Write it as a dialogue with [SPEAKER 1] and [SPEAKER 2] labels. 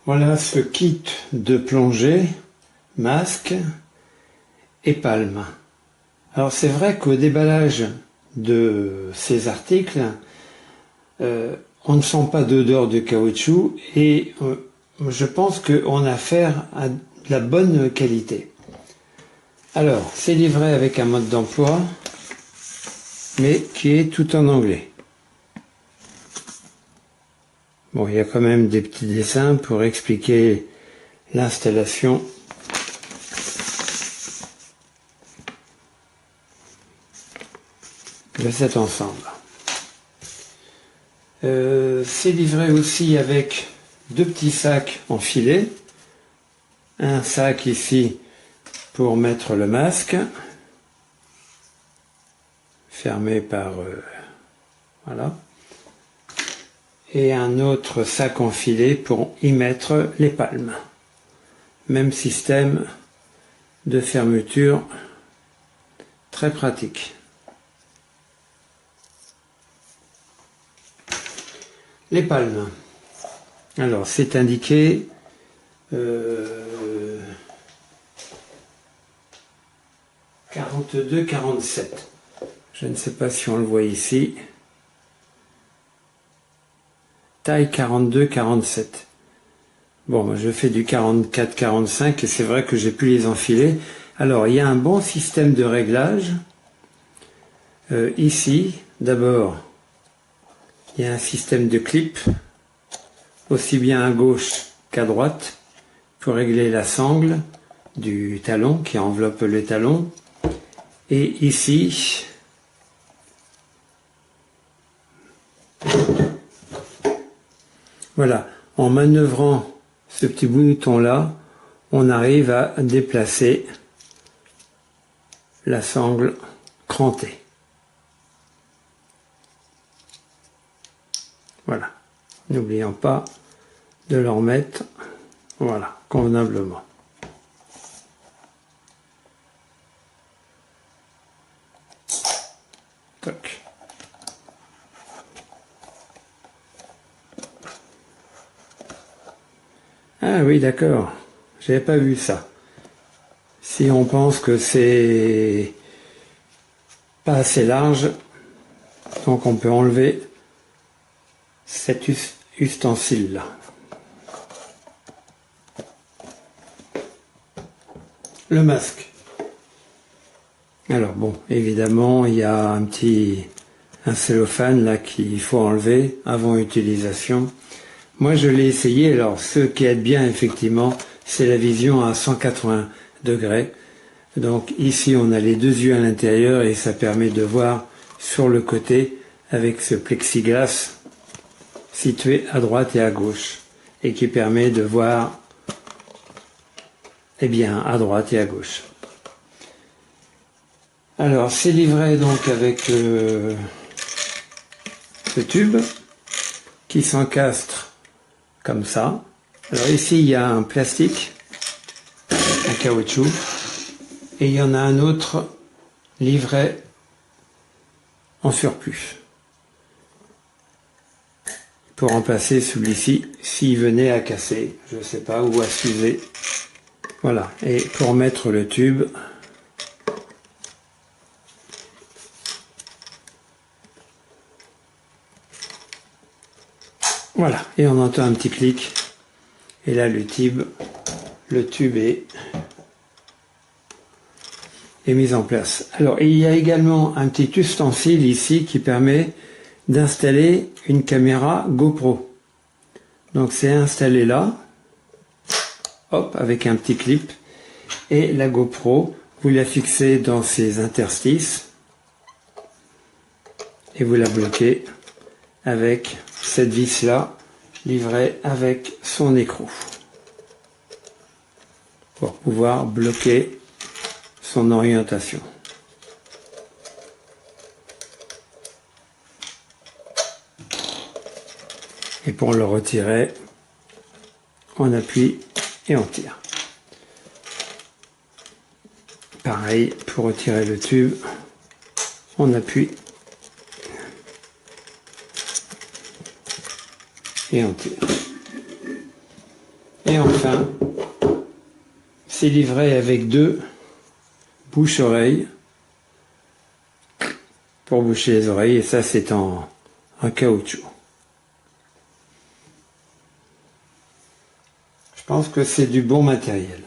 [SPEAKER 1] Voilà ce kit de plongée, masque et palme. Alors c'est vrai qu'au déballage de ces articles, on ne sent pas d'odeur de caoutchouc et je pense qu'on a affaire à de la bonne qualité. Alors c'est livré avec un mode d'emploi, mais qui est tout en anglais. Bon, il y a quand même des petits dessins pour expliquer l'installation de cet ensemble. C'est livré aussi avec deux petits sacs en filet. Un sac ici pour mettre le masque, fermé par... voilà. Et un autre sac en filet pour y mettre les palmes. Même système de fermeture, très pratique. Les palmes. Alors c'est indiqué 42-47. Je ne sais pas si on le voit ici. Taille 42-47. Bon, moi je fais du 44-45 et c'est vrai que j'ai pu les enfiler. Alors, il y a un bon système de réglage. Ici, d'abord, il y a un système de clip, aussi bien à gauche qu'à droite, pour régler la sangle du talon qui enveloppe le talon. Et ici, voilà, en manœuvrant ce petit bouton là, on arrive à déplacer la sangle crantée. Voilà, n'oublions pas de le remettre, voilà, convenablement. Toc. Ah oui, d'accord, j'avais pas vu ça. Si on pense que c'est pas assez large, donc on peut enlever cet ustensile là. Le masque. Alors bon, évidemment, il y a un cellophane là qu'il faut enlever avant utilisation. Moi je l'ai essayé, alors ce qui aide bien effectivement, c'est la vision à 180 degrés. Donc ici on a les deux yeux à l'intérieur et ça permet de voir sur le côté avec ce plexiglas situé à droite et à gauche et qui permet de voir bien à droite et à gauche. Alors c'est livré donc avec ce tube qui s'encastre comme ça. Alors ici il y a un plastique, un caoutchouc, et il y en a un autre livré en surplus pour remplacer celui-ci s'il venait à casser, je ne sais pas, ou à s'user. Voilà, et pour mettre le tube, voilà, et on entend un petit clic, et là le tube est mis en place. Alors il y a également un petit ustensile ici qui permet d'installer une caméra GoPro. Donc c'est installé là, hop, avec un petit clip, et la GoPro, vous la fixez dans ces interstices, et vous la bloquez avec cette vis là, livrée avec son écrou, pour pouvoir bloquer son orientation. Et pour le retirer, on appuie et on tire. Pareil, pour retirer le tube, on appuie et on tire. Et enfin, c'est livré avec 2 bouche-oreilles pour boucher les oreilles, et ça c'est en caoutchouc. Je pense que c'est du bon matériel.